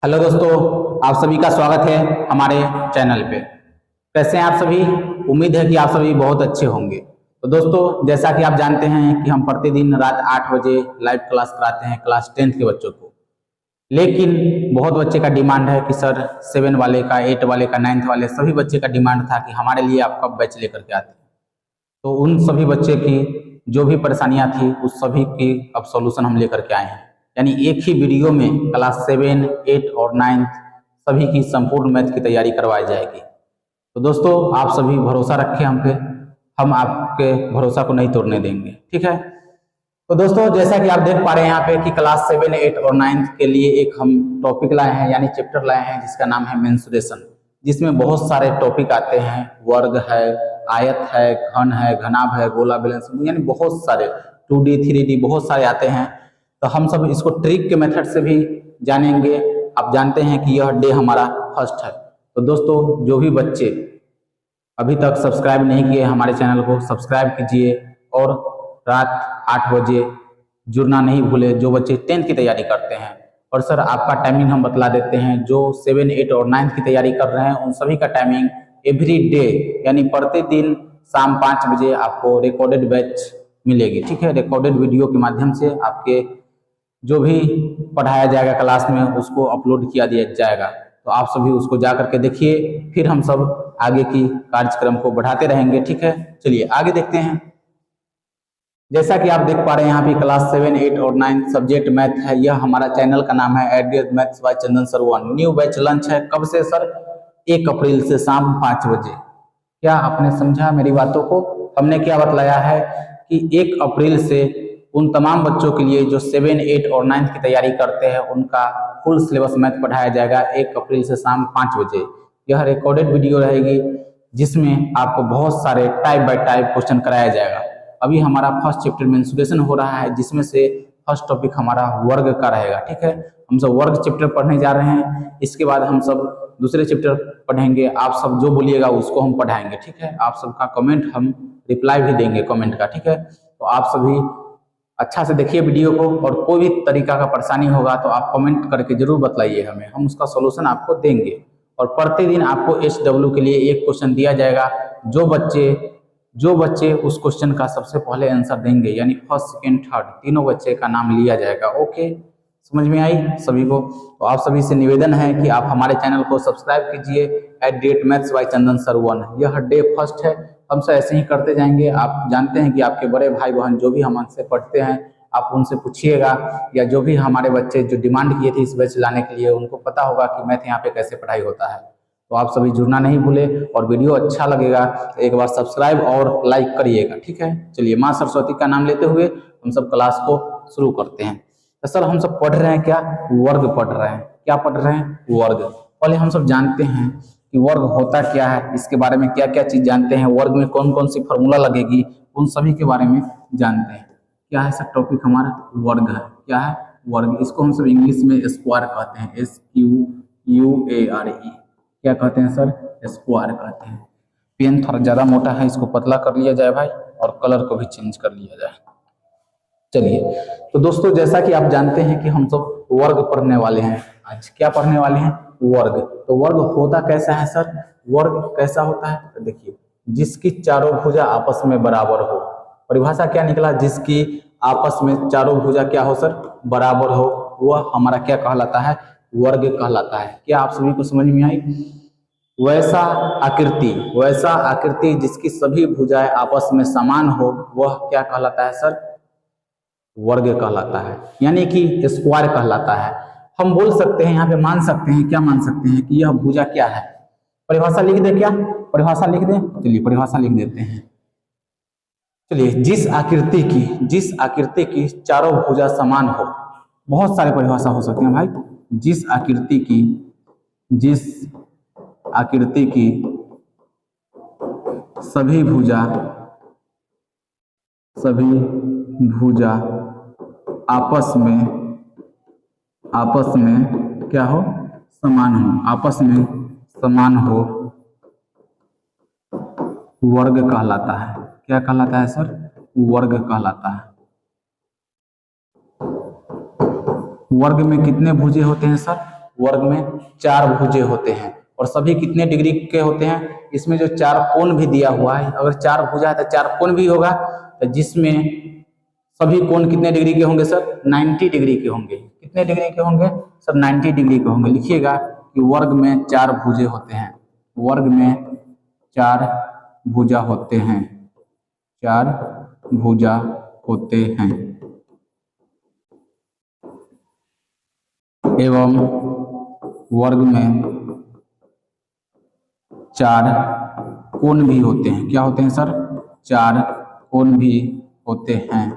Hello दोस्तों, आप सभी का स्वागत है हमारे चैनल पे। कैसे हैं आप सभी? उम्मीद है कि आप सभी बहुत अच्छे होंगे। तो दोस्तों, जैसा कि आप जानते हैं कि हम प्रतिदिन रात 8 बजे लाइव क्लास कराते हैं क्लास 10th के बच्चों को। लेकिन बहुत बच्चे का डिमांड है कि सर 7 वाले का, 8 वाले का, 9th वाले सभी बच्चे का डिमांड था कि हमारे लिए आप कब बैच लेकर के आते हैं। तो उन सभी बच्चे की जो भी परेशानियां थी उस सभी की अब सॉल्यूशन हम लेकर के आए हैं। यानी एक ही वीडियो में क्लास 7, 8 और 9 सभी की संपूर्ण मैथ की तैयारी करवाई जाएगी। तो दोस्तों, आप सभी भरोसा रखें हम पे, हम आपके भरोसा को नहीं तोड़ने देंगे, ठीक है। तो दोस्तों, जैसा कि आप देख पा रहे हैं यहाँ पे कि क्लास 7, 8 और 9 के लिए एक हम टॉपिक लाए हैं, यानी चैप्टर लाए हैं जिसका नाम है मेंसुरेशन, जिसमें बहुत सारे टॉपिक आते हैं। वर्ग है, आयत है, घन है, घनाभ है, गोला बैलेंस, यानी बहुत सारे 2D 3D बहुत सारे आते हैं। तो हम सब इसको ट्रिक के मेथड से भी जानेंगे। आप जानते हैं कि यह डे हमारा फर्स्ट है। तो दोस्तों, जो भी बच्चे अभी तक सब्सक्राइब नहीं किए हमारे चैनल को सब्सक्राइब कीजिए और रात 8 बजे जुड़ना नहीं भूले, जो बच्चे 10th की तैयारी करते हैं। और सर, आपका टाइमिंग हम बतला देते हैं। जो 7, 8 और 9th की तैयारी कर रहे हैं उन सभी का टाइमिंग एवरी डे, यानी प्रतिदिन शाम 5 बजे आपको रिकॉर्डेड बैच मिलेगी, ठीक है। रिकॉर्डेड वीडियो के माध्यम से आपके जो भी पढ़ाया जाएगा क्लास में उसको अपलोड किया दिया जाएगा। तो आप सभी उसको जा करके देखिए, फिर हम सब आगे की कार्यक्रम को बढ़ाते रहेंगे, ठीक है। चलिए आगे देखते हैं। जैसा कि आप देख पा रहे हैं यहाँ पे क्लास 7, 8 और 9 सब्जेक्ट मैथ है। यह हमारा चैनल का नाम है advance maths by Chandan sir 1। New batch lunch है कब से सर? 1 अप्रैल से शाम 5 बजे। क्या आपने समझा मेरी बातों को? हमने क्या बतलाया है कि 1 अप्रैल से उन तमाम बच्चों के लिए जो 7, 8 और 9 की तैयारी करते हैं उनका फुल सिलेबस मैथ पढ़ाया जाएगा 1 अप्रैल से शाम 5 बजे। यह रिकॉर्डेड वीडियो रहेगी जिसमें आपको बहुत सारे टाइप बाय टाइप क्वेश्चन कराया जाएगा। अभी हमारा फर्स्ट चैप्टर मेंसुरेशन हो रहा है, जिसमें से फर्स्ट टॉपिक हमारा वर्ग का रहेगा, ठीक है। हम सब वर्ग चैप्टर पढ़ने जा रहे हैं। इसके बाद हम सब दूसरे चैप्टर पढ़ेंगे। आप सब जो बोलिएगा उसको हम पढ़ाएंगे, ठीक है। आप सबका कमेंट हम रिप्लाई भी देंगे कमेंट का, ठीक है। तो आप सभी अच्छा से देखिए वीडियो को, और कोई भी तरीका का परेशानी होगा तो आप कमेंट करके जरूर बताइए हमें, हम उसका सॉल्यूशन आपको देंगे। और प्रतिदिन आपको SW के लिए एक क्वेश्चन दिया जाएगा। जो बच्चे उस क्वेश्चन का सबसे पहले आंसर देंगे, यानी फर्स्ट, सेकंड, थर्ड तीनों बच्चे का नाम लिया जाएगा। ओके, समझ में आई सभी को? तो आप सभी से निवेदन है कि आप हमारे चैनल को सब्सक्राइब कीजिए मैथ्स बाय चंदन सर 1। यह डे फर्स्ट है, हम सब ऐसे ही करते जाएंगे। आप जानते हैं कि आपके बड़े भाई बहन जो भी हमसे पढ़ते हैं आप उनसे पूछिएगा, या जो भी हमारे बच्चे जो डिमांड किए थे इस बैच लाने के लिए उनको पता होगा कि मैथ यहाँ पे कैसे पढ़ाई होता है। तो आप सभी जुड़ना नहीं भूले, और वीडियो अच्छा लगेगा तो एक बार सब्सक्राइब और लाइक करिएगा, ठीक है। चलिए, माँ सरस्वती का नाम लेते हुए हम सब क्लास को शुरू करते हैं। तो सर, हम सब पढ़ रहे हैं क्या? वर्ग पढ़ रहे हैं। क्या पढ़ रहे हैं? वर्ग। पहले हम सब जानते हैं कि वर्ग होता क्या है, इसके बारे में क्या क्या चीज जानते हैं, वर्ग में कौन कौन सी फॉर्मूला लगेगी, उन सभी के बारे में जानते हैं। क्या है सर टॉपिक हमारा? वर्ग है। क्या है? वर्ग। इसको हम सब इंग्लिश में स्क्वायर कहते हैं, SQUARE। क्या कहते हैं सर? स्क्वायर कहते हैं। पेन थोड़ा ज्यादा मोटा है, इसको पतला कर लिया जाए भाई, और कलर को भी चेंज कर लिया जाए। चलिए, तो दोस्तों, जैसा कि आप जानते हैं कि हम सब वर्ग पढ़ने वाले हैं आज। क्या पढ़ने वाले हैं? वर्ग। तो वर्ग होता कैसा है सर? वर्ग कैसा होता है तो देखिए, जिसकी चारों भुजा आपस में बराबर हो। परिभाषा क्या निकला? जिसकी आपस में चारों भुजा क्या हो सर? बराबर हो, वह हमारा क्या कहलाता है? वर्ग कहलाता है। क्या आप सभी को समझ में आई? वैसा आकृति जिसकी सभी भुजाएं आपस में समान हो वह क्या कहलाता है सर? वर्ग कहलाता है, यानी कि स्क्वायर कहलाता है। हम बोल सकते हैं यहाँ पे, मान सकते हैं, क्या मान सकते हैं कि यह भुजा क्या है? परिभाषा लिख दे क्या? परिभाषा लिख दे। चलिए परिभाषा लिख देते हैं। चलिए, जिस आकृति की चारों भुजा समान हो। बहुत सारे परिभाषा हो सकते हैं भाई। जिस आकृति की सभी भुजा आपस में क्या हो? समान हो। आपस में समान हो, वर्ग कहलाता है। क्या कहलाता है सर? वर्ग कहलाता है। वर्ग में कितने भुजे होते हैं सर? वर्ग में 4 भुजे होते हैं और सभी कितने डिग्री के होते हैं? इसमें जो 4 कोण भी दिया हुआ है, अगर 4 भुजा है तो 4 कोण भी होगा, तो जिसमें सभी कोण कितने डिग्री के होंगे सर? 90 डिग्री के होंगे। कितने डिग्री के होंगे सर? 90 डिग्री के होंगे। लिखिएगा कि वर्ग में 4 भुजे होते हैं, वर्ग में 4 भुजा होते हैं, 4 भुजा होते हैं एवं वर्ग में 4 कोण भी होते हैं। क्या होते हैं सर? 4 कोण भी होते हैं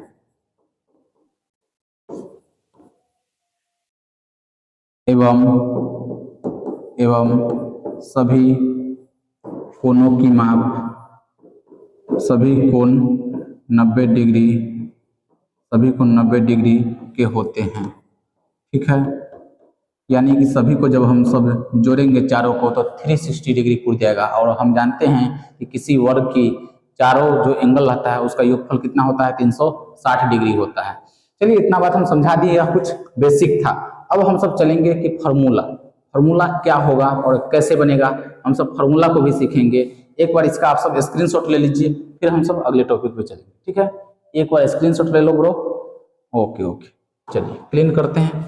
एवं सभी कोणों की माप, सभी कोण 90 डिग्री, सभी कोण 90 डिग्री के होते हैं। ठीक है, यानी कि सभी को जब हम सब जोड़ेंगे चारों को तो 360 डिग्री पूर जाएगा। और हम जानते हैं कि किसी वर्ग की चारों जो एंगल रहता है उसका योगफल कितना होता है? 360 डिग्री होता है। चलिए, इतना बात हम समझा दिए, यह कुछ बेसिक था। अब हम सब चलेंगे कि फार्मूला क्या होगा और कैसे बनेगा, हम सब फार्मूला को भी सीखेंगे। एक बार इसका आप सब स्क्रीनशॉट ले लीजिए, फिर हम सब अगले टॉपिक पे चलेंगे। ठीक है, एक बार स्क्रीनशॉट ले लो ब्रो। ओके, चलिए क्लीन करते हैं,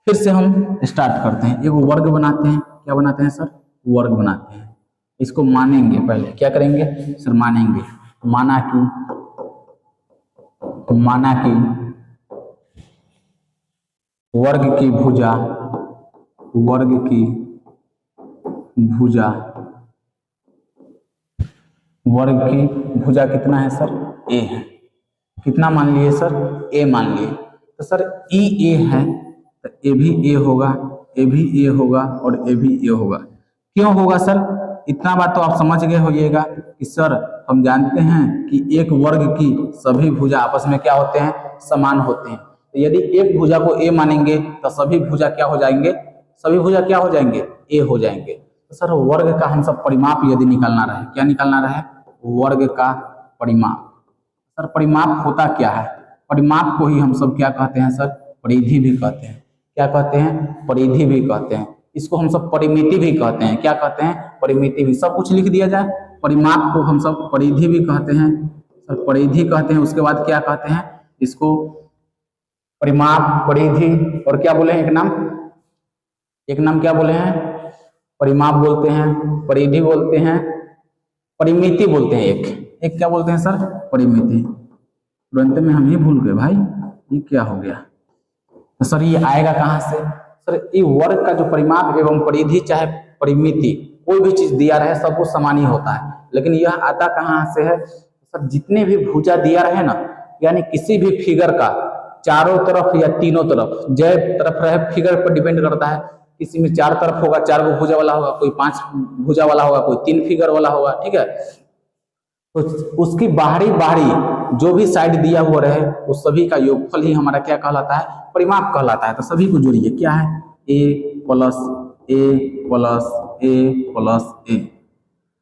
फिर से हम स्टार्ट करते हैं। एक वर्ग बनाते हैं। क्या बनाते हैं सर? वर्ग बनाते हैं। इसको मानेंगे, पहले क्या करेंगे सर? मानेंगे। माना कि वर्ग की भुजा, वर्ग की भुजा कितना है सर? ए है। कितना मान लिए सर? ए मान लिए। तो सर ई ए है तो ए भी ए होगा, ए भी ए होगा और ए भी ए होगा। क्यों होगा सर? इतना बात तो आप समझ गए होइएगा कि सर हम जानते हैं कि एक वर्ग की सभी भुजा आपस में क्या होते हैं? समान होते हैं। तो यदि एक भुजा को ए मानेंगे तो सभी भुजा क्या हो जाएंगे? सभी भुजा क्या हो जाएंगे? ए हो जाएंगे। तो सर वर्ग का हम सब परिमाप यदि निकालना रहे, क्या निकालना रहे? वर्ग का परिमाप। सर परिमाप होता क्या है? परिमाप को ही हम सब क्या कहते हैं सर? परिधि भी कहते हैं। क्या कहते हैं? परिधि भी कहते हैं। इसको हम सब परिमिति भी कहते हैं। क्या कहते हैं? परिमिति भी। सब कुछ लिख दिया जाए। परिमाप को हम सब परिधि भी कहते हैं सर, परिधि कहते हैं। उसके बाद क्या कहते हैं इसको? परिमाप, परिधि और क्या बोले हैं? एक नाम क्या बोले हैं? परिमाप बोलते हैं, परिधि बोलते हैं, परिमिति बोलते हैं। एक क्या बोलते हैं सर? परिमिति। तुरंत में हम ही भूल गए भाई, ये क्या हो गया? तो सर ये आएगा कहाँ से? सर ये वर्ग का जो परिमाप एवं परिधि चाहे परिमिति कोई भी चीज दिया रहे सबको समान ही होता है, लेकिन यह आता कहाँ से है? सर जितने भी भुजा दिया रहे ना, यानी किसी भी फिगर का चारों तरफ या तीनों तरफ, जय तरफ रहे फिगर पर डिपेंड करता है। किसी में 4 तरफ होगा, 4 गो भुजा वाला होगा, कोई 5 भुजा वाला होगा, कोई 3 फिगर वाला होगा। ठीक है, तो उसकी बाहरी जो भी साइड दिया हुआ रहे उस सभी का योगफल ही हमारा क्या कहलाता है? परिमाप कहलाता है। तो सभी को जोड़िए, क्या है? ए प्लस ए प्लस ए प्लस ए।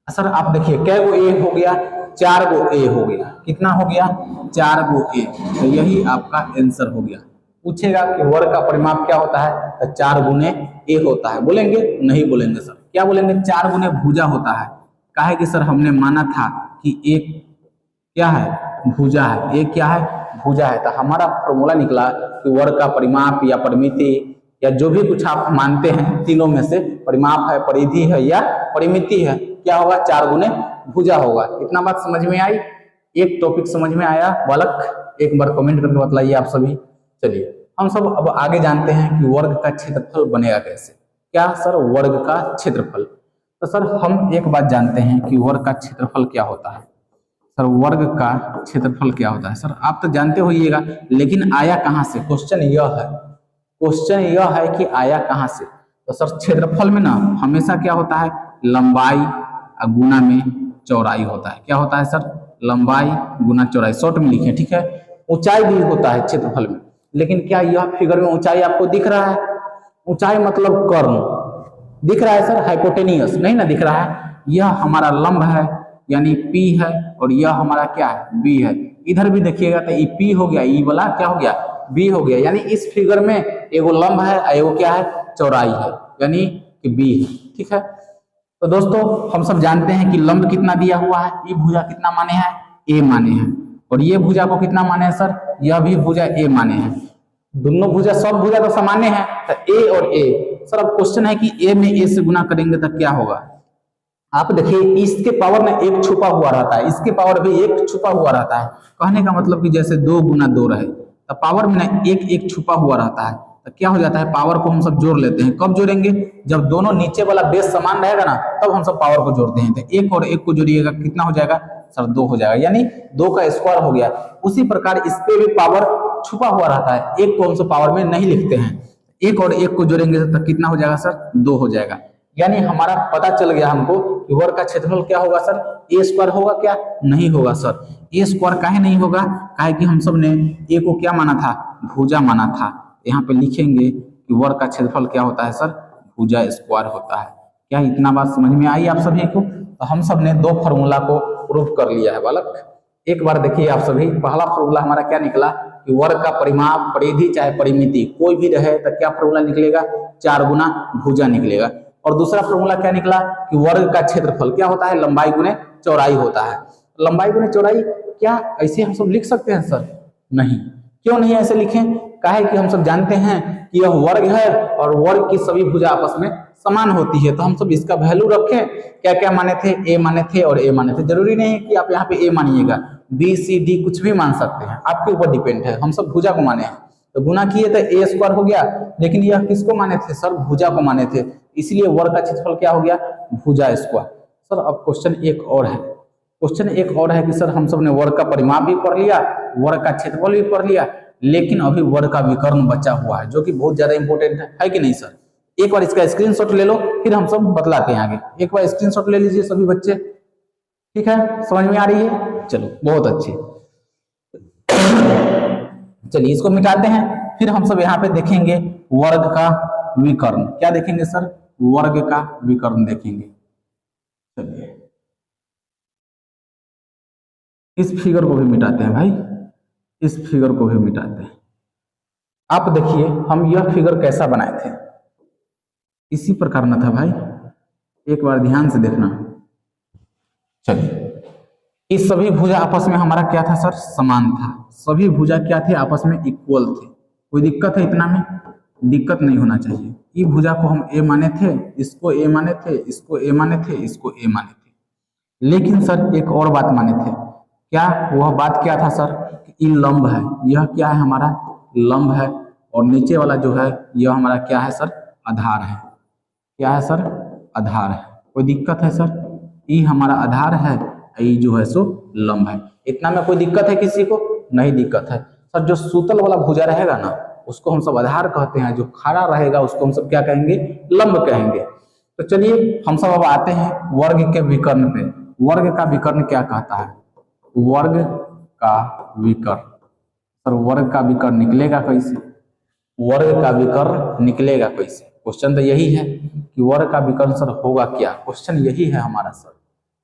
सर आप देखिए कै गो ए हो गया? 4 गो ए हो गया। कितना हो गया? 4 गो ए। तो यही आपका आंसर हो गया। पूछेगा कि वर्ग का परिमाप क्या होता है? तो 4 गुने ए होता है। बोलेंगे? नहीं बोलेंगे सर। क्या बोलेंगे? 4 गुने भुजा होता है। काहे कि सर हमने माना था कि एक क्या है? भुजा है। एक क्या है? भुजा है। तो हमारा फॉर्मूला निकला कि वर्ग का परिमाप या परिमिति या जो भी कुछ आप मानते हैं तीनों में से, परिमाप है, परिधि है या परिमिति है, क्या होगा? 4 गुने भुजा होगा। इतना बात समझ में आई? एक टॉपिक समझ में आया बालक? एक बार कमेंट करके बतलाइए आप सभी। चलिए हम सब अब आगे जानते हैं कि वर्ग का क्षेत्रफल बनेगा कैसे। क्या सर? वर्ग का क्षेत्रफल। तो सर हम एक बात जानते हैं कि वर्ग का क्षेत्रफल क्या होता है। सर वर्ग का क्षेत्रफल क्या होता है? सर आप तो जानते होइएगा, लेकिन आया कहाँ से? क्वेश्चन यह है कि आया कहाँ से? तो सर क्षेत्रफल में ना हमेशा क्या होता है? लंबाई गुना में चौड़ाई होता है। क्या होता है सर? लंबाई गुना चौड़ाई। शॉर्ट में लिखे, ठीक है। ऊंचाई भी होता है क्षेत्रफल में, लेकिन क्या यह फिगर में ऊंचाई आपको दिख रहा है? ऊंचाई मतलब कर्ण दिख रहा है सर? हाइपोटेनियस नहीं ना दिख रहा है। यह हमारा लंब है यानी P है, और यह हमारा क्या है? B है। इधर भी देखिएगा तो ये P हो गया, ई वाला क्या हो गया? बी हो गया। यानी इस फिगर में एगो लंब है, एगो क्या है, चौड़ाई है, यानी कि बी है। ठीक है, तो दोस्तों हम सब जानते हैं कि लंब कितना दिया हुआ है, ये भुजा कितना माने हैं, ए माने हैं, और ये भुजा को कितना माने हैं सर, यह भी भुजा ए माने हैं। दोनों भुजा, सब भुजा तो सामान्य है, तो ए और ए। सर अब क्वेश्चन है कि ए में ए से गुना करेंगे तो क्या होगा। आप देखिए इसके पावर में एक छुपा हुआ रहता है, इसके पावर भी एक छुपा हुआ रहता है। कहने का मतलब कि जैसे 2 गुना 2 रहे, तो पावर में ना एक एक छुपा हुआ रहता है, तो क्या हो जाता है, पावर को हम सब जोड़ लेते हैं। कब जोड़ेंगे, जब दोनों नीचे वाला बेस समान रहेगा ना, तब हम सब पावर को जोड़ते हैं। तो एक और एक को जोड़िएगा, कितना हो जाएगा सर, 2 हो जाएगा, यानी 2 का स्क्वायर हो गया। उसी प्रकार इस पे भी पावर छुपा हुआ रहता है, एक को हम सब पावर में नहीं लिखते हैं। एक और एक को जोड़ेंगे तो कितना हो जाएगा सर, 2 हो जाएगा। यानी हमारा पता चल गया हमको कि वर्ग का क्षेत्रफल क्या होगा सर, ए स्क्वायर होगा क्या, नहीं होगा सर। ए स्क्वायर काहे नहीं होगा, काहे कि हम सब ने ए को क्या माना था, भुजा माना था। यहाँ पे लिखेंगे कि वर्ग का क्षेत्रफल क्या होता है सर, भुजा स्क्वायर होता है। क्या इतना बात समझ में आई आप सभी को। तो हम सब ने 2 फॉर्मूला को प्रूव कर लिया है बालक। एक बार देखिए आप सभी, पहला फॉर्मूला हमारा क्या निकला कि वर्ग का परिमाप, परिधि चाहे परिमिति कोई भी रहे तो क्या फॉर्मूला निकलेगा, 4 गुना भुजा निकलेगा। और दूसरा फॉर्मूला क्या निकला कि वर्ग का क्षेत्रफल क्या होता है, लंबाई गुने चौड़ाई होता है। लंबाई गुने चौड़ाई क्या ऐसे हम सब लिख सकते हैं सर, नहीं। क्यों नहीं ऐसे लिखें, काहे कि हम सब जानते हैं कि यह वर्ग है और वर्ग की सभी भुजा आपस में समान होती है। तो हम सब इसका वैल्यू रखें, क्या क्या माने थे, ए माने थे और ए माने थे। जरूरी नहीं है कि आप यहाँ पे ए मानिएगा, बी सी डी कुछ भी मान सकते हैं, आपके ऊपर डिपेंड है। हम सब भुजा को माने हैं तो गुना किए तो ए स्क्वायर हो गया, लेकिन यह किसको माने थे सर, भुजा को माने थे, इसलिए वर्ग का क्षेत्रफल क्या हो गया, भुजा स्क्वायर। सर अब क्वेश्चन एक और है, क्वेश्चन एक और है कि सर हम सब ने वर्ग का परिमाप भी पढ़ लिया, वर्ग का क्षेत्रफल भी पढ़ लिया, लेकिन अभी वर्ग का विकर्ण बचा हुआ है, जो कि बहुत ज्यादा इंपॉर्टेंट है कि नहीं सर। एक बार इसका स्क्रीनशॉट ले लो, फिर हम सब बतलाते हैं आगे। एक बार स्क्रीनशॉट ले लीजिए सभी बच्चे, ठीक है, समझ में आ रही है, चलो बहुत अच्छे। चलिए इसको मिटाते हैं, फिर हम सब यहाँ पे देखेंगे वर्ग का विकर्ण। क्या देखेंगे सर, वर्ग का विकर्ण देखेंगे। चलिए इस फिगर को भी मिटाते हैं भाई, इस फिगर को भी मिटाते हैं। आप देखिए हम यह फिगर कैसा बनाए थे, इसी प्रकार ना था भाई, एक बार ध्यान से देखना। चलिए इस सभी भुजा आपस में हमारा क्या था सर, समान था। सभी भुजा क्या थे, आपस में इक्वल थे। कोई दिक्कत है इतना में, दिक्कत नहीं होना चाहिए। ई भुजा को हम ए माने थे, इसको ए माने थे, इसको ए माने थे, इसको ए माने थे। लेकिन सर एक और बात माने थे, क्या वह बात क्या था सर, कि ई लंब है, यह क्या है हमारा लंब है, और नीचे वाला जो है यह हमारा क्या है सर, आधार है। क्या है सर, आधार है। कोई दिक्कत है सर, ई हमारा आधार है, ई जो है सो लंब है। इतना में कोई दिक्कत है किसी को, नहीं दिक्कत है सर। जो सूतल वाला भुजा रहेगा ना उसको हम सब आधार कहते हैं, जो खड़ा रहेगा उसको हम सब क्या कहेंगे, लंब कहेंगे। तो चलिए हम सब अब आते हैं वर्ग के विकर्ण पे। वर्ग का विकर्ण क्या कहता है, वर्ग का विकर्ण। सर वर्ग का विकर्ण निकलेगा कैसे, वर्ग का विकर्ण निकलेगा कैसे, क्वेश्चन तो यही है कि वर्ग का विकर्ण सर होगा क्या, क्वेश्चन यही है हमारा सर।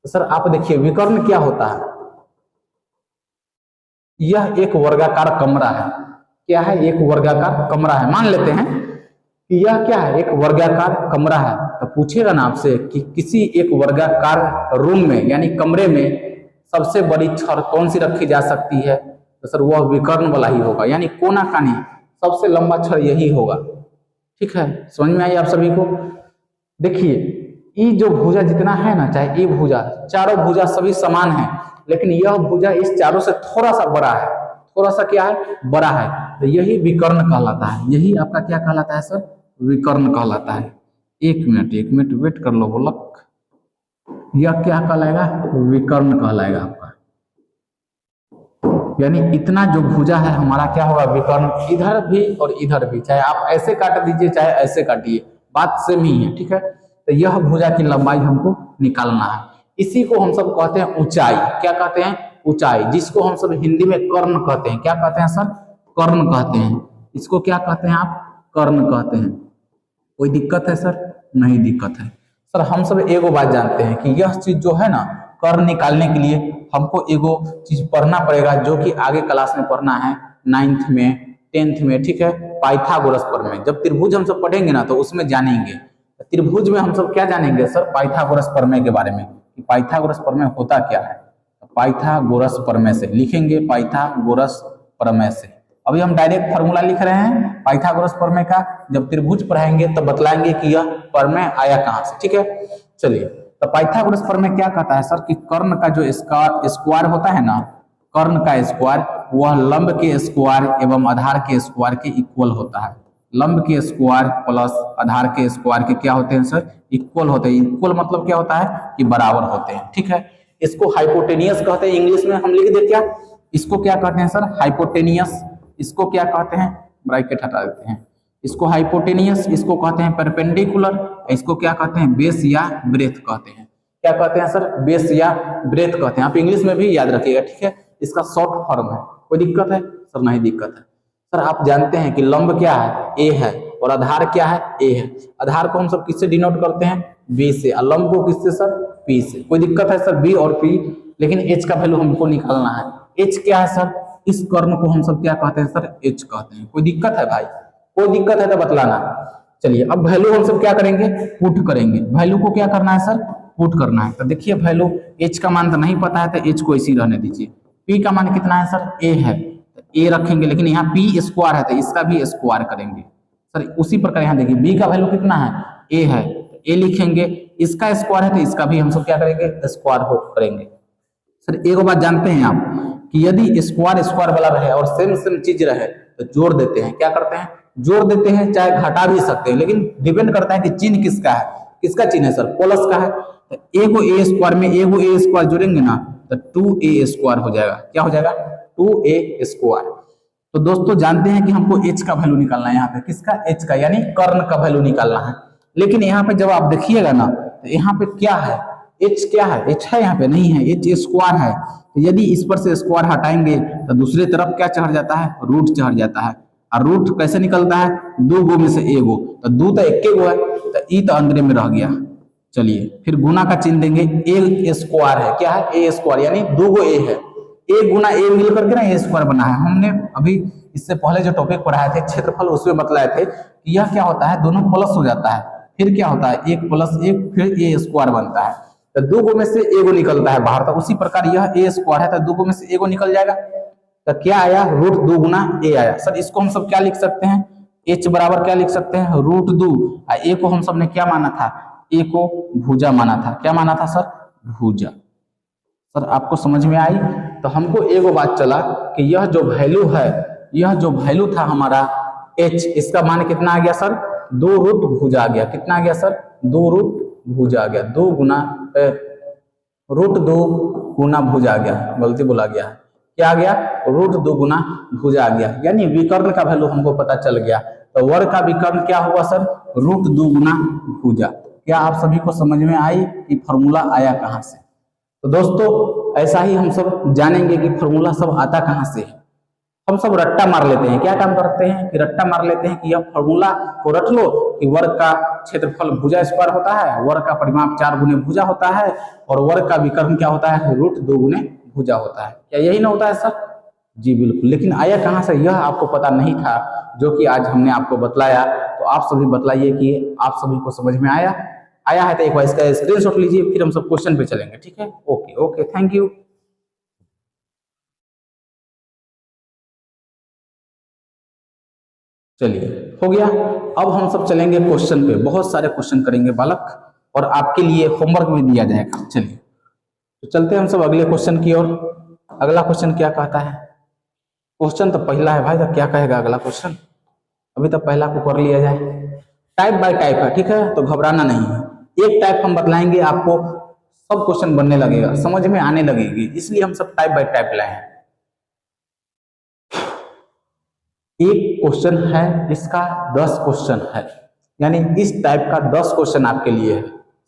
तो सर आप देखिए विकर्ण क्या होता है, यह एक वर्गाकार कमरा है। क्या है, एक वर्गाकार कमरा है। मान लेते हैं कि यह क्या है, एक वर्गाकार कमरा है। तो पूछेगा ना आपसे कि किसी एक वर्गाकार रूम में यानी कमरे में सबसे बड़ी छड़ कौन सी रखी जा सकती है, तो सर वह विकर्ण वाला ही होगा, यानी कोना कानी सबसे लंबा छड़ यही होगा। ठीक है, समझ में आई आप सभी को। देखिए ये जो भुजा जितना है ना, चाहे ये भुजा, चारों भुजा सभी समान है, लेकिन यह भुजा इस चारों से थोड़ा सा बड़ा है, थोड़ा सा क्या है, बड़ा है। तो यही विकर्ण कहलाता है, यही आपका क्या कहलाता है सर, विकर्ण कहलाता है। एक मिनट वेट कर लो बोलक, यह क्या कहलाएगा, विकर्ण कहलाएगा आपका। यानी इतना जो भुजा है हमारा क्या होगा, विकर्ण। इधर भी और इधर भी, चाहे आप ऐसे काट दीजिए चाहे ऐसे काटिए, बात सेम ही है। ठीक है, तो यह भुजा की लंबाई हमको निकालना है। इसी को हम सब कहते हैं ऊंचाई। क्या कहते हैं, ऊंचाई, जिसको हम सब हिंदी में कर्ण कहते हैं। क्या कहते हैं सर, कर्ण कहते हैं। इसको क्या कहते हैं आप, कर्ण कहते हैं। कोई दिक्कत है सर, नहीं दिक्कत है सर। हम सब एगो बात जानते हैं कि यह चीज जो है ना, कर्ण निकालने के लिए हमको एगो चीज पढ़ना पड़ेगा, जो कि आगे क्लास में पढ़ना है, 9th में 10th में, ठीक है, पाइथागोरस प्रमेय। जब त्रिभुज हम सब पढ़ेंगे ना तो उसमें जानेंगे, त्रिभुज में हम सब क्या जानेंगे सर, पाइथागोरस प्रमेय के बारे में, कि पाइथागोरस प्रमेय होता क्या है। पाइथागोरस प्रमेय से लिखेंगे, पाइथागोरस प्रमेय से। अभी हम डायरेक्ट फॉर्मूला लिख रहे हैं पाइथागोरस प्रमेय का, जब त्रिभुज पढ़ाएंगे तब बतलाएंगे कि यह प्रमेय आया कहां से, ठीक है। चलिए, तो पाइथागोरस प्रमेय क्या कहता है सर, कि कर्ण का जो स्क्वायर होता है ना, कर्ण का स्क्वायर वह लंब के स्क्वायर एवं आधार के स्क्वायर के इक्वल होता है। लंब के स्क्वायर प्लस आधार के स्क्वायर के क्या होते हैं सर, इक्वल होते हैं। इक्वल मतलब क्या होता है कि बराबर होते हैं, ठीक है। इसको हाइपोटेनियस कहते हैं, इंग्लिश में हम लिख दे क्या, इसको क्या कहते हैं सर, हाइपोटेनियस। इसको क्या कहते हैं, ब्रैकेट हटा देते हैं, इसको हाइपोटेनियस, इसको कहते हैं परपेंडिकुलर, इसको क्या कहते हैं, बेस या ब्रेथ कहते हैं। क्या कहते हैं सर, बेस या ब्रेथ कहते हैं। आप इंग्लिश में भी याद रखिएगा, ठीक है। इसका शॉर्ट फॉर्म है। कोई दिक्कत है सर, नहीं दिक्कत है सर। आप जानते हैं कि लंब क्या है, ए है, और आधार क्या है, ए है। आधार को हम सब किससे डिनोट करते हैं, बी से, और लंब को किससे सर, पी से। कोई दिक्कत है सर, बी और पी, लेकिन एच का वैल्यू हमको निकालना है। एच क्या है सर, इस कर्ण को हम सब क्या कहते हैं सर, एच कहते हैं। कोई दिक्कत है भाई, कोई दिक्कत है तो बतलाना। चलिए, अब वैल्यू हम सब क्या करेंगे, पुट करेंगे। वैल्यू को क्या करना है सर, पुट करना है। तो देखिए वैल्यू, एच का मान तो नहीं पता है तो एच को इसी रहने दीजिए। पी का मान कितना है सर, ए है, तो ए रखेंगे, लेकिन यहाँ पी स्क्वायर है तो इसका भी स्क्वायर करेंगे सर। उसी प्रकार यहाँ देखिए, बी का वैल्यू कितना है, ए है, ए लिखेंगे, इसका स्क्वायर है तो इसका भी हम सब क्या करेंगे, स्क्वायर करेंगे सर। एक बात जानते हैं आप कि यदि स्क्वायर स्क्वायर वाला रहे और सेम सेम चीज रहे तो जोड़ देते हैं। क्या करते हैं, जोड़ देते हैं, चाहे घटा भी सकते हैं, लेकिन डिपेंड करता है कि चिन्ह किसका है। किसका चिन्ह है सर, प्लस का है। तो ए को ए स्क्वायर में ए को ए स्क्वायर जोड़ेंगे ना तो 2a स्क्वायर हो जाएगा। क्या हो जाएगा, 2a स्क्वायर। तो दोस्तों जानते हैं कि हमको h का वैल्यू निकालना है, यहाँ पे किसका, h का, यानी कर्ण का वैल्यू निकालना है। लेकिन यहाँ पे जब आप देखिएगा ना तो यहाँ पे क्या है, h क्या है, h है, यहाँ पे नहीं है, h स्क्वायर है। तो यदि इस पर से स्क्वायर हटाएंगे तो दूसरी तरफ क्या चढ़ जाता है, रूट चढ़ जाता है। और रूट कैसे निकलता है, दो गो में से एगो, तो दो तो एक गो है, तो ई तो अंदर में रह गया। चलिए, फिर गुना का चिन्ह देंगे, ए स्क्वायर है, क्या है, ए स्क्वायर, यानी दो गो ए है, ए गुना ए मिल करके ना ए स्क्वायर बना है। हमने अभी इससे पहले जो टॉपिक पढ़ाए थे क्षेत्रफल, उसमें बतलाए थे कि यह क्या होता है, दोनों प्लस हो जाता है, फिर क्या होता है, एक प्लस एक, फिर ए स्क्वायर बनता है। तो दो गो में से एगो निकलता है बाहर। तो उसी प्रकार यह ए स्क्वायर है, तो दो गो में से एगो निकल जाएगा। तो क्या आया, रूट दो गुना ए आया सर। इसको हम सब क्या लिख सकते हैं, एच बराबर क्या लिख सकते हैं, रूट दो। ए को हम सब ने क्या माना था, ए को भुजा माना था। क्या माना था सर, भुजा। सर आपको समझ में आई। तो हमको एगो बात चला कि यह जो वैल्यू है, यह जो वैल्यू था हमारा h, इसका मान कितना आ गया सर, 2 रूट भुजा आ गया। कितना आ गया सर, 2 रूट भुजा आ गया। 2 गुना रूट 2 गुना भुजा आ गया, गलती बोला गया, क्या आ गया, रूट 2 गुना भुजा आ गया। यानी विकर्ण का वैल्यू हमको पता चल गया। तो वर्ग का विकर्ण क्या होगा सर, रूट 2 गुना भुजा। क्या आप सभी को समझ में आई कि फॉर्मूला आया कहां से। तो दोस्तों ऐसा ही हम सब जानेंगे कि फॉर्मूला सब आता कहां से है। हम सब रट्टा मार लेते हैं, क्या काम करते हैं कि रट्टा मार लेते हैं कि यह फॉर्मूला को रट लो कि वर्ग का क्षेत्रफल भुजा स्क्वायर होता है, वर्ग का परिमाप 4 गुने भुजा होता है, और वर्ग का विकर्ण क्या होता है, रूट 2 गुने भुजा होता है। क्या यही ना होता है सर, जी बिल्कुल। लेकिन आया कहां से यह आपको पता नहीं था, जो कि आज हमने आपको बतलाया। तो आप सभी बतलाइए कि आप सभी को समझ में आया है तो एक बार इसका स्क्रीनशॉट लीजिए, फिर हम सब क्वेश्चन पे चलेंगे, ठीक है। Okay okay, thank you. चलिए हो गया। अब हम सब चलेंगे क्वेश्चन पे, बहुत सारे क्वेश्चन करेंगे बालक, और आपके लिए होमवर्क भी दिया जाएगा। चलिए तो चलते हैं हम सब अगले क्वेश्चन की ओर। अगला क्वेश्चन क्या कहता है, क्वेश्चन तो पहला है भाई, तो क्या कहेगा अगला क्वेश्चन, अभी तो पहला को कर लिया जाए। टाइप बाय टाइप है, ठीक है, तो घबराना नहीं है। एक टाइप हम बतलाएंगे आपको, सब क्वेश्चन बनने लगेगा, समझ में आने लगेगी, इसलिए हम सब टाइप बाय टाइप लाए हैं। एक क्वेश्चन है, इसका 10 क्वेश्चन है, यानी इस टाइप का 10 क्वेश्चन आपके लिए है।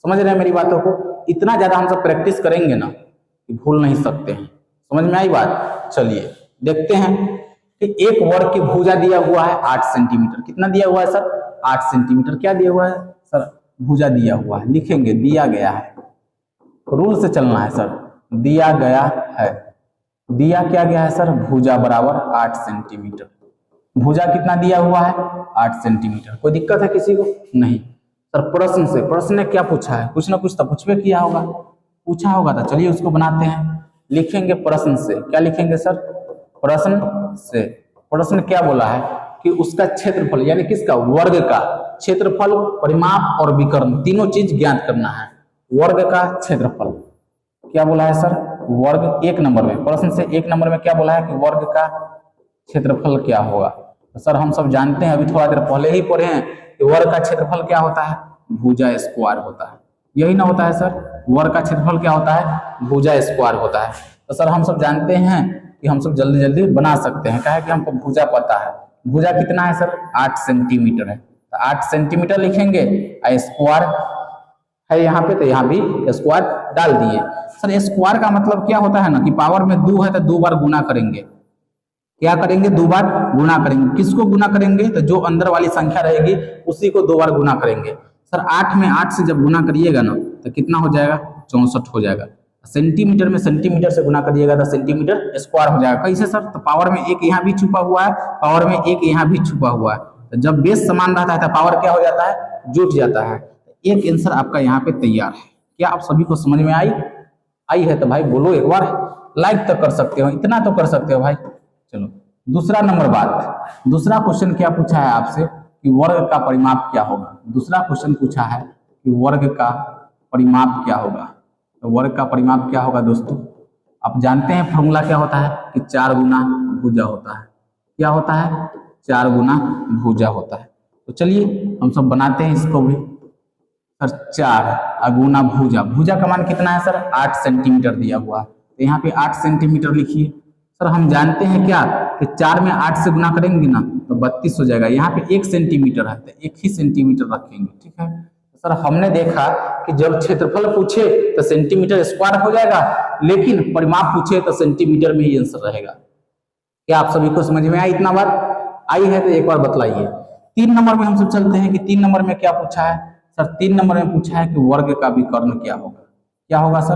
समझ रहे हैं मेरी बातों को। इतना ज्यादा हम सब प्रैक्टिस करेंगे ना कि भूल नहीं सकते हैं। समझ में आई बात। चलिए देखते हैं कि एक वर्ग की भुजा दिया हुआ है 8 सेंटीमीटर। कितना दिया हुआ है सर, 8 सेंटीमीटर। क्या दिया हुआ है सर, भुजा दिया हुआ है। लिखेंगे दिया गया है, रूल से चलना है सर। दिया गया है, दिया क्या गया है सर, भुजा बराबर 8 सेंटीमीटर। भुजा कितना दिया हुआ है 8 सेंटीमीटर। कोई दिक्कत है किसी को? नहीं सर। प्रश्न से, प्रश्न ने क्या पूछा है? कुछ ना कुछ तो पूछबे किया होगा, पूछा होगा। तो चलिए उसको बनाते हैं, लिखेंगे प्रश्न से। क्या लिखेंगे सर? प्रश्न से। प्रश्न क्या बोला है कि उसका क्षेत्रफल, यानी किसका? वर्ग का क्षेत्रफल, परिमाप और विकर्ण तीनों चीज ज्ञात करना है। वर्ग का क्षेत्रफल क्या बोला है सर? वर्ग। 1 नंबर में प्रश्न से 1 नंबर में क्या बोला है कि वर्ग का क्षेत्रफल क्या होगा? तो सर हम सब जानते हैं, अभी थोड़ा देर पहले ही पढ़े हैं कि वर्ग का क्षेत्रफल क्या होता है? भुजा स्क्वायर होता है। यही ना होता है सर? वर्ग का क्षेत्रफल क्या होता है? भुजा स्क्वायर होता है। तो सर हम सब जानते हैं कि हम सब जल्दी जल्दी बना सकते हैं। क्या है कि हमको भुजा पता है। भुजा कितना है सर? 8 सेंटीमीटर है। तो 8 सेंटीमीटर लिखेंगे, स्क्वायर है यहाँ पे, तो यहाँ भी स्क्वायर डाल दिए। सर स्क्वायर का मतलब क्या होता है ना कि पावर में 2 है तो 2 बार गुना करेंगे। क्या करेंगे? 2 बार गुना करेंगे। किसको गुना करेंगे? तो जो अंदर वाली संख्या रहेगी उसी को 2 बार गुना करेंगे। सर 8 में 8 से जब गुना करिएगा ना तो कितना हो जाएगा? 64 हो जाएगा। सेंटीमीटर में सेंटीमीटर से गुना करिएगा तो सेंटीमीटर स्क्वायर हो जाएगा। कैसे सर? तो पावर में 1 यहाँ भी छुपा हुआ है, पावर में 1 यहाँ भी छुपा हुआ है। तो जब बेस समान रहता है तो पावर क्या हो जाता है? जुट जाता है। एक आंसर आपका यहाँ पे तैयार है। क्या आप सभी को समझ में आई है? तो भाई बोलो एक बार, लाइक तो कर सकते हो, इतना तो कर सकते हो भाई। चलो दूसरा नंबर बात, दूसरा क्वेश्चन क्या पूछा है आपसे कि वर्ग का परिमाप क्या होगा? दूसरा क्वेश्चन पूछा है कि वर्ग का परिमाप क्या होगा। तो वर्ग का परिमाप क्या होगा दोस्तों? आप जानते हैं फॉर्मूला क्या होता है कि 4 गुना भुजा होता है। क्या होता है? 4 गुना भुजा होता है। तो चलिए हम सब बनाते हैं इसको भी। सर 4 गुना भुजा, भुजा का मान कितना है सर? 8 सेंटीमीटर दिया हुआ है, तो यहाँ पे 8 सेंटीमीटर लिखिए। सर हम जानते हैं क्या कि 4 में 8 से गुना करेंगे ना तो 32 हो जाएगा। यहाँ पे 1 सेंटीमीटर है तो 1 ही सेंटीमीटर रखेंगे, ठीक है। सर हमने देखा कि जब क्षेत्रफल पूछे तो सेंटीमीटर स्क्वायर हो जाएगा, लेकिन परिमाप पूछे तो सेंटीमीटर में ही आंसर रहेगा। क्या आप सभी को समझ में आई? इतना बात आई है तो एक बार बतलाइए। 3 नंबर में हम सब चलते हैं कि 3 नंबर में क्या पूछा है। सर 3 नंबर में पूछा है कि वर्ग का विकर्ण क्या होगा। क्या होगा सर?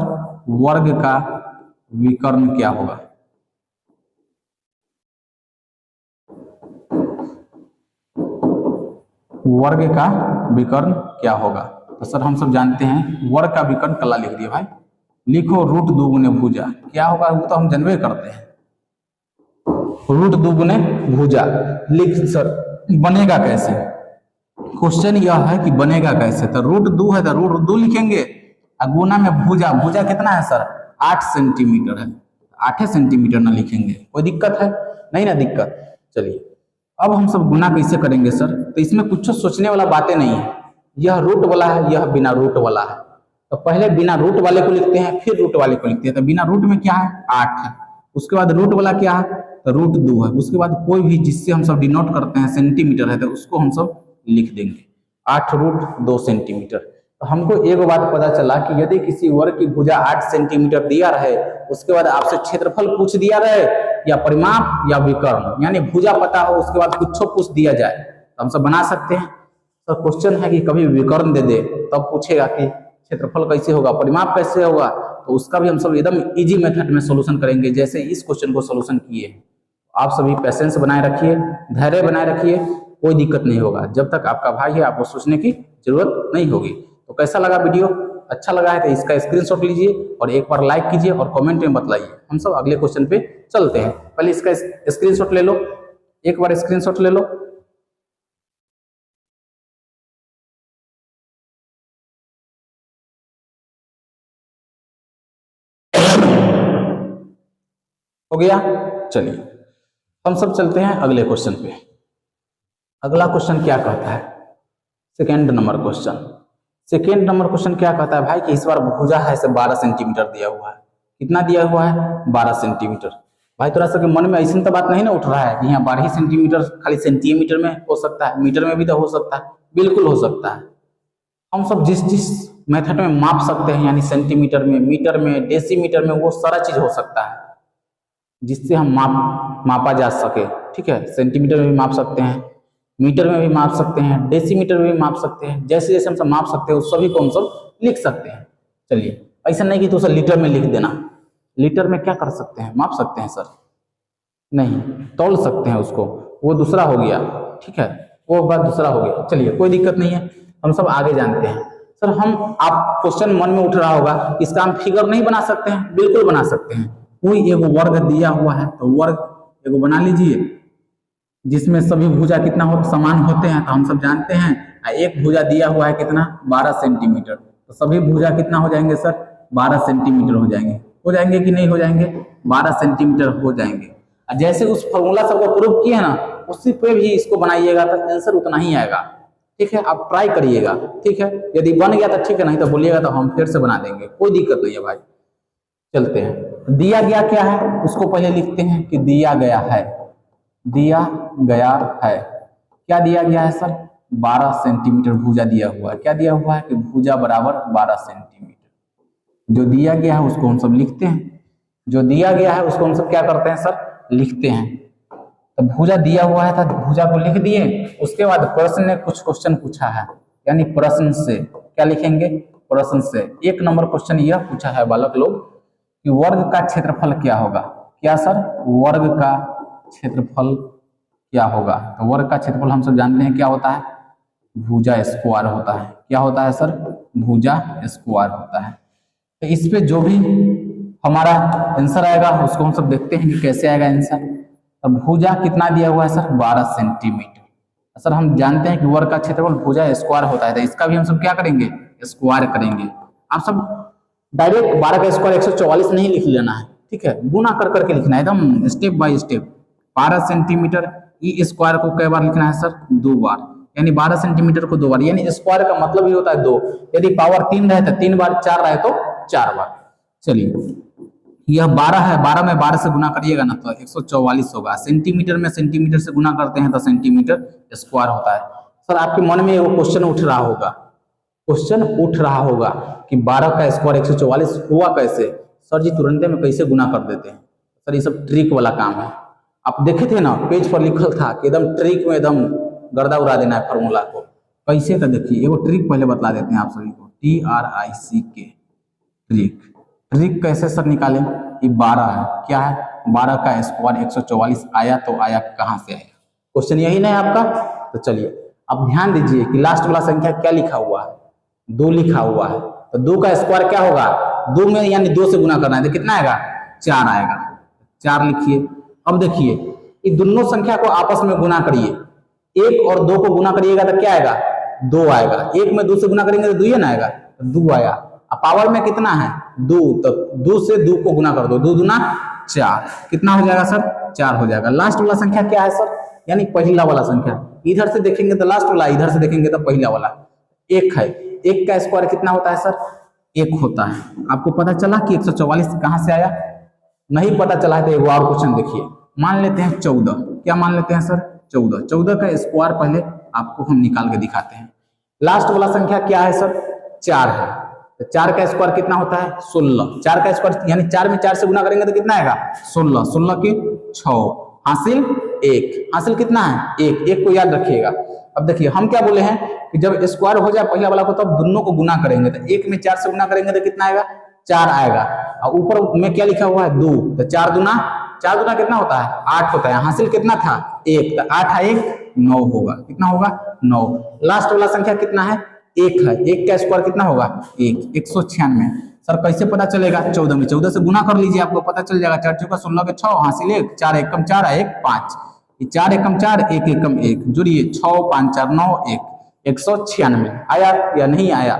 वर्ग का विकर्ण क्या होगा? वर्ग का विकर्ण क्या होगा? तो सर हम सब जानते हैं वर्ग का विकर्ण कला लिख दिए भाई। लिखो रूट 2 गुने भुजा। क्या होगा वो तो हम जानबे करते हैं, रूट 2 गुने भुजा। लिख सर बनेगा कैसे? क्वेश्चन यह है कि बनेगा कैसे। तो रूट 2 है तो रूट 2 लिखेंगे और गुना में भुजा। भुजा कितना है सर? 8 सेंटीमीटर है, 8 सेंटीमीटर ना लिखेंगे। कोई दिक्कत है? नहीं ना दिक्कत। चलिए अब हम सब गुना कैसे करेंगे सर? तो इसमें कुछ सोचने वाला बातें नहीं है। यह रूट वाला है, यह बिना रूट वाला है। तो पहले बिना रूट वाले को लिखते हैं, फिर रूट वाले को लिखते हैं। तो बिना रूट में क्या है? 8 है। उसके बाद रूट वाला क्या है? तो रूट 2 है। उसके बाद कोई भी जिससे हम सब डिनोट करते हैं सेंटीमीटर है तो उसको हम सब लिख देंगे 8 रूट 2 सेंटीमीटर। तो हमको एक बात पता चला कि यदि किसी वर्ग की भुजा 8 सेंटीमीटर दिया रहे, उसके बाद आपसे क्षेत्रफल पूछ दिया रहे या परिमाप या विकर्ण, यानी भुजा पता हो उसके बाद कुछ पूछ दिया जाए तो हम सब बना सकते हैं। तो क्वेश्चन है कि कभी विकर्ण दे दे तब पूछेगा कि क्षेत्रफल कैसे होगा, परिमाप कैसे होगा, तो उसका भी हम सब एकदम इजी मेथड में सोल्यूशन करेंगे जैसे इस क्वेश्चन को सोल्यूशन किए। आप सभी पेशेंस बनाए रखिए, धैर्य बनाए रखिए, कोई दिक्कत नहीं होगा। जब तक आपका भाई है आपको सोचने की जरूरत नहीं होगी। तो कैसा लगा वीडियो? अच्छा लगा है तो इसका स्क्रीनशॉट लीजिए और एक बार लाइक कीजिए और कमेंट में बतलाइए। हम सब अगले क्वेश्चन पे चलते हैं। पहले इसका स्क्रीनशॉट ले लो, एक बार स्क्रीनशॉट ले लो। हो गया? चलिए हम सब चलते हैं अगले क्वेश्चन पे। अगला क्वेश्चन क्या कहता है? Second number question. Second number question क्या कहता है भाई कि इस बार भुजा है से 12 सेंटीमीटर दिया हुआ है। कितना दिया हुआ है? 12 सेंटीमीटर। भाई थोड़ा सा मन में ऐसी तो बात नहीं ना उठ रहा है कि यहाँ 12 सेंटीमीटर खाली सेंटीमीटर में हो सकता है, मीटर में भी तो हो सकता है। बिल्कुल हो सकता है। हम सब जिस जिस मेथड में माप सकते हैं, यानी सेंटीमीटर में, मीटर में, डेसीमीटर में, वो सारा चीज हो सकता है जिससे हम मापा जा सके। ठीक है, सेंटीमीटर में भी माप सकते हैं, मीटर में भी माप सकते हैं, डेसीमीटर में भी माप सकते हैं। जैसे जैसे हम सब माप सकते हैं उस सभी को हम सब लिख सकते हैं। चलिए ऐसा नहीं कि तो सर लीटर में लिख देना, लीटर में क्या कर सकते हैं? माप सकते हैं सर। नहीं तोल सकते हैं उसको, वो दूसरा हो गया, ठीक है, वो बात दूसरा हो गया। चलिए कोई दिक्कत नहीं है, हम सब आगे जानते हैं। सर हम आप क्वेश्चन मन में उठ रहा होगा, इसका हम फिगर नहीं बना सकते हैं? बिल्कुल बना सकते हैं। कोई एगो वर्ग दिया हुआ है तो वर्ग एगो बना लीजिए, जिसमें सभी भुजा कितना समान होते हैं, तो हम सब जानते हैं। एक भुजा दिया हुआ है कितना, 12 सेंटीमीटर, तो सभी भुजा कितना हो जाएंगे सर, 12 सेंटीमीटर हो जाएंगे कि नहीं हो जाएंगे, 12 सेंटीमीटर हो जाएंगे। जैसे उस फॉर्मूला सबको प्रूव किया ना, उसी पे भी इसको बनाइएगा तो आंसर उतना ही आएगा। ठीक है, आप ट्राई करिएगा। ठीक है, यदि बन गया तो ठीक है, नहीं तो बोलिएगा तो हम फिर से बना देंगे, कोई दिक्कत नहीं है भाई। चलते हैं, दिया गया क्या है उसको पहले लिखते हैं कि दिया गया है, दिया गया है, क्या दिया गया है सर, 12 सेंटीमीटर भुजा दिया हुआ है। क्या दिया हुआ है कि भुजा बराबर 12 सेंटीमीटर। जो दिया गया है उसको हम सब लिखते हैं, जो दिया गया है उसको हम सब क्या करते हैं सर, लिखते हैं। तो भुजा दिया हुआ है था, भुजा को लिख दिए। उसके बाद प्रश्न ने कुछ क्वेश्चन पूछा है, यानी प्रश्न से क्या लिखेंगे, प्रश्न से 1 नंबर क्वेश्चन यह पूछा है बालक लोग कि वर्ग का क्षेत्रफल क्या होगा। क्या सर, वर्ग का क्षेत्रफल क्या होगा। तो वर्ग का क्षेत्रफल हम सब जानते हैं क्या होता है, भुजा स्क्वायर होता है। क्या होता है सर, भुजा स्क्वायर होता है। तो इस पे जो भी हमारा आंसर आएगा उसको हम सब देखते हैं कि कैसे आएगा आंसर। तो भुजा कितना दिया हुआ है सर, 12 सेंटीमीटर। सर हम जानते हैं कि वर्ग का क्षेत्रफल भुजा स्क्वायर होता है, तो इसका भी हम सब क्या करेंगे, स्क्वायर करेंगे। आप सब डायरेक्ट 12 का स्क्वायर 144 नहीं लिख लेना है, ठीक है, गुना कर करके लिखना है एकदम step by step. 12 centimetre E square को कई बार लिखना है सर, 2 बार, यानी 12 सेंटीमीटर को 2 बार, यानी स्क्वायर का मतलब ही होता है 2। यदि पावर 3 रहे तो 3 बार, 4 रहे तो 4 बार। चलिए यह 12 है, 12 में 12 से गुना करिएगा ना तो 144 होगा। सेंटीमीटर में सेंटीमीटर से गुना करते हैं तो सेंटीमीटर स्क्वायर होता है। सर आपके मन में वो क्वेश्चन उठ रहा होगा, क्वेश्चन उठ रहा होगा कि 12 का स्क्वायर 144 हुआ कैसे, सर जी तुरंत में कैसे गुना कर देते हैं। सर ये सब ट्रिक वाला काम है। आप देखे थे ना पेज पर लिखल था कि एकदम ट्रिक में एकदम गर्दा उड़ा देना है फॉर्मूला को, कैसे का देखिए एगो ट्रिक पहले बतला देते हैं आप सभी को, TRICK ट्रिक। ट्रिक कैसे सर निकालें, ये 12 है, क्या है 12 का स्क्वायर 144 आया, तो आया कहाँ से आया, क्वेश्चन यही ना है आपका। तो चलिए अब ध्यान दीजिए कि लास्ट वाला संख्या क्या लिखा हुआ है, 2 लिखा हुआ है। तो 2 का स्क्वायर क्या होगा, 2 में यानी 2 से गुना करना है, तो कितना आएगा, 4 आएगा, 4 लिखिए। अब देखिए ये दोनों संख्या को आपस में गुना करिए, 1 और 2 को गुना करिएगा तो क्या आएगा, 2 आएगा। 1 में 2 से गुना करेंगे तो 2 ही ना आएगा, तो 2 आया। अब पावर में कितना है 2, तो 2 से 2 को गुना कर दो, 2 दूना 4, कितना हो जाएगा सर, 4 हो जाएगा। लास्ट वाला संख्या क्या है सर, यानी पहला वाला संख्या, इधर से देखेंगे तो लास्ट वाला, इधर से देखेंगे तो पहला वाला। 1 है, 1 का स्क्वायर कितना होता है सर, 1 होता है। आपको पता चला कि 144 कहां से आया, नहीं पता चला है तो एक और क्वेश्चन देखिए, मान लेते हैं 14, क्या मान लेते हैं सर, 14, 14 का स्क्वायर पहले आपको हम निकाल के दिखाते हैं। लास्ट वाला संख्या क्या है सर, 4 है, तो 4 का स्क्वायर कितना होता है, 16, 4 का स्क्वायर यानी 4 में 4 से गुना करेंगे तो कितना आएगा, 16, 16 के 6, हासिल 1, हासिल कितना है 1, 1 को याद रखिएगा। अब देखिए हम क्या बोले हैं कि जब स्क्वायर हो जाए पहला वाला को तब तो दोनों को गुना करेंगे, तो 1 में 4 से गुना करेंगे तो कितना आएगा, 4 आएगा। और ऊपर में क्या लिखा हुआ है 2, तो 4 दूना कितना होता है, 8 होता है, हासिल कितना था 1, तो 8 है 1, 9 होगा, कितना होगा 9। लास्ट वाला संख्या कितना है, 1 है, 1 का स्क्वायर कितना होगा 1, 196। सर कैसे पता चलेगा, 14 में 14 से गुना कर लीजिए, आपको पता चल जाएगा, 4 चौका 16 के 6, हासिल 1, 4 एकम 4 1 5, 4 एकम 4 1 एकम 1, जुड़िए 6 5 4 9 1, 196 आया या नहीं आया,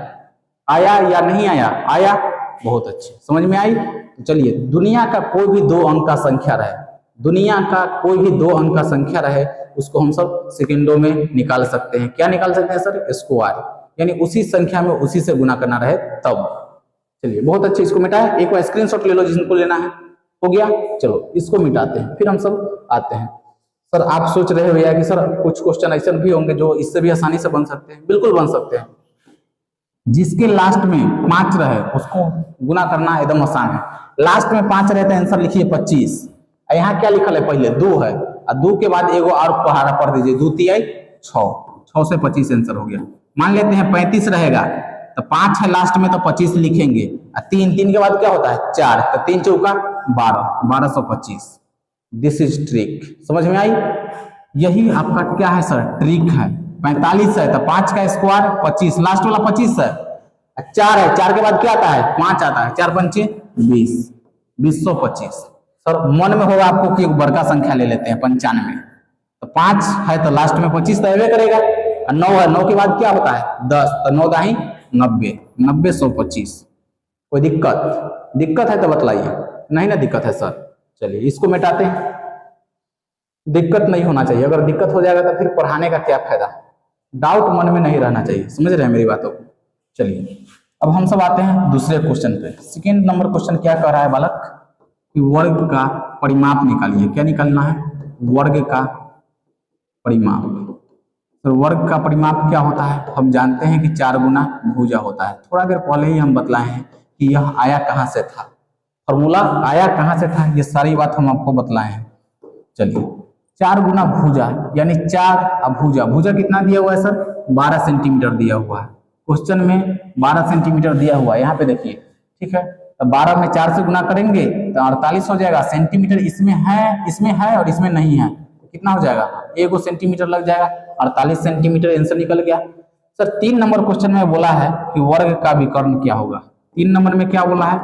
आया या नहीं आया, आया, बहुत अच्छे, समझ में आई। तो चलिए दुनिया का कोई भी 2 अंक का संख्या रहे, दुनिया का कोई भी 2 अंक का संख्या रहे, उसको हम सब सेकंडों में निकाल सकते हैं। क्या निकाल सकते हैं सर, स्क्वायर, यानी उसी संख्या में उसी से गुना करना रहे तब। चलिए बहुत अच्छे, इसको मिटाए, एक बार स्क्रीनशॉट ले लो जिनको लेना है, हो गया। चलो इसको मिटाते हैं, फिर हम सब आते हैं। सर आप सोच रहे हो भैया कि सर कुछ क्वेश्चन ऐसे भी होंगे जो इससे भी आसानी से बन सकते हैं, बिल्कुल बन सकते हैं। जिसके लास्ट में 5 रहे उसको गुना करना एकदम आसान है। लास्ट में 5 रहे तो आंसर लिखिए 25, यहाँ क्या लिखल है, पहले 2 है, और 2 के बाद एगो और पहाड़ा पढ़ दीजिए, 2 तिहाई 6, 6 से 25 आंसर हो गया। मान लेते हैं 35 रहेगा, तो 5 है लास्ट में तो 25 लिखेंगे, और 3 के बाद क्या होता है 4, तो 3 चौका 12, 1225, दिस इज ट्रिक। समझ में आई? यही आपका क्या है सर? ट्रिक है। 45 है तो 5 का स्क्वायर 25, लास्ट वाला 25 है। 4 है, 4 के बाद क्या आता है? 5 आता है। 4 पंचे 20, 2025। सर मन में होगा आपको कि एक बड़का संख्या ले लेते हैं 95, तो 5 है तो लास्ट में 25 तो अवे करेगा। और 9 है, 9 के बाद क्या होता है? 10, तो 9 दाही 90, 90 125। कोई दिक्कत है तो बतलाइए। नहीं ना दिक्कत है सर, चलिए इसको मिटाते हैं। दिक्कत नहीं होना चाहिए, अगर दिक्कत हो जाएगा तो फिर पढ़ाने का क्या फायदा? डाउट मन में नहीं रहना चाहिए। समझ रहे हैं मेरी बातों को? चलिए अब हम सब आते हैं दूसरे क्वेश्चन पे। सेकेंड नंबर क्वेश्चन क्या कह रहा है बालक कि वर्ग का परिमाप निकालिए। क्या निकालना है? वर्ग का परिमाप। तो वर्ग का परिमाप क्या होता है? हम जानते हैं कि 4 गुना भुजा होता है। थोड़ा देर पहले ही हम बतलाए हैं कि यह आया कहाँ से था, फॉर्मूला आया कहाँ से था, ये सारी बात हम आपको बतलाए हैं। चलिए 4 गुना भुजा यानी 4 अभुजा। भुजा कितना दिया हुआ है सर? 12 सेंटीमीटर दिया हुआ है। क्वेश्चन में 12 सेंटीमीटर दिया हुआ है, यहाँ पे देखिए। ठीक है, तो 12 में 4 से गुना करेंगे तो 48 हो जाएगा। सेंटीमीटर इसमें है और इसमें नहीं है, कितना हो जाएगा? 1 सेंटीमीटर लग जाएगा। 48 सेंटीमीटर आंसर निकल गया। सर 3 नंबर क्वेश्चन में बोला है कि वर्ग का विकर्ण क्या होगा। 3 नंबर में क्या बोला है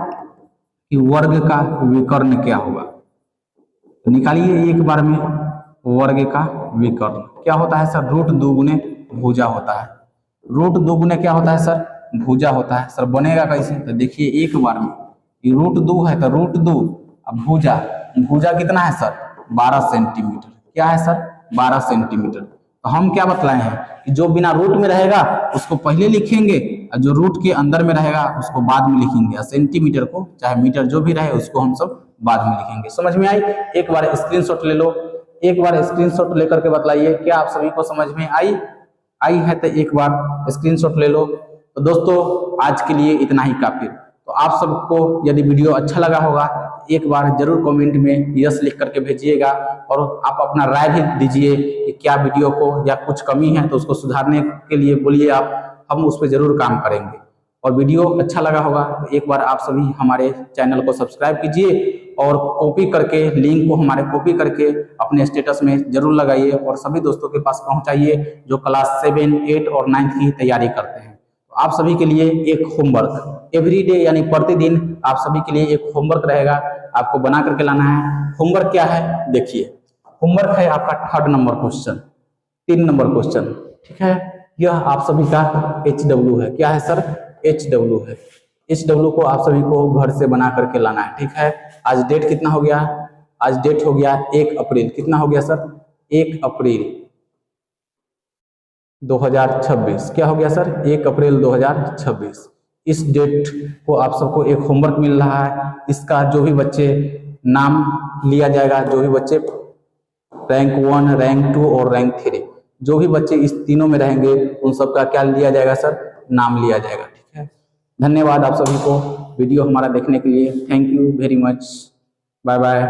कि वर्ग का विकर्ण क्या होगा? तो निकालिए एक बार में। वर्ग का विकर्ण क्या होता है सर? रूट 2 गुने भुजा होता है। रूट 2 गुने क्या होता है सर? भुजा होता है। सर बनेगा कैसे? तो देखिए एक बार में, ये रूट 2 है तो रूट 2, अब भुजा, भुजा कितना है सर? 12 सेंटीमीटर। क्या है सर? 12 सेंटीमीटर। तो हम क्या बतलाए हैं कि जो बिना रूट में रहेगा उसको पहले लिखेंगे और जो रूट के अंदर में रहेगा उसको बाद में लिखेंगे, और सेंटीमीटर को चाहे मीटर जो भी रहे उसको हम सब बाद में लिखेंगे। समझ में आई? एक बार स्क्रीनशॉट ले लो, एक बार स्क्रीनशॉट लेकर के बतलाइए क्या आप सभी को समझ में आई है तो एक बार स्क्रीनशॉट ले लो। तो दोस्तों आज के लिए इतना ही काफी। तो आप सबको यदि वीडियो अच्छा लगा होगा एक बार जरूर कमेंट में यस लिख करके भेजिएगा, और आप अपना राय भी दीजिए कि क्या वीडियो को या कुछ कमी है तो उसको सुधारने के लिए बोलिए आप, हम उस पर जरूर काम करेंगे। और वीडियो अच्छा लगा होगा तो एक बार आप सभी हमारे चैनल को सब्सक्राइब कीजिए और कॉपी करके लिंक को हमारे कॉपी करके अपने स्टेटस में जरूर लगाइए और सभी दोस्तों के पास पहुंचाइए जो क्लास 7, 8 और 9 की तैयारी करते हैं। तो आप सभी के लिए एक होमवर्क एवरीडे यानी प्रतिदिन आप सभी के लिए एक होमवर्क रहेगा, आपको बना करके लाना है। होमवर्क क्या है देखिए, होमवर्क है आपका 3rd number question, 3 number question. ठीक है, यह आप सभी का HW है। क्या है सर? HW है। HW को आप सभी को घर से बना करके लाना है। ठीक है, आज डेट कितना हो गया? आज डेट हो गया 1 अप्रैल। कितना हो गया सर? 1 अप्रैल 2026। क्या हो गया सर? 1 अप्रैल 2026। इस डेट को आप सबको एक होमवर्क मिल रहा है। इसका जो भी बच्चे नाम लिया जाएगा, जो भी बच्चे रैंक 1, रैंक 2 और रैंक 3, जो भी बच्चे इस तीनों में रहेंगे उन सबका क्या लिया जाएगा सर? नाम लिया जाएगा। ठीक है, धन्यवाद आप सभी को वीडियो हमारा देखने के लिए। Thank you very much. Bye bye.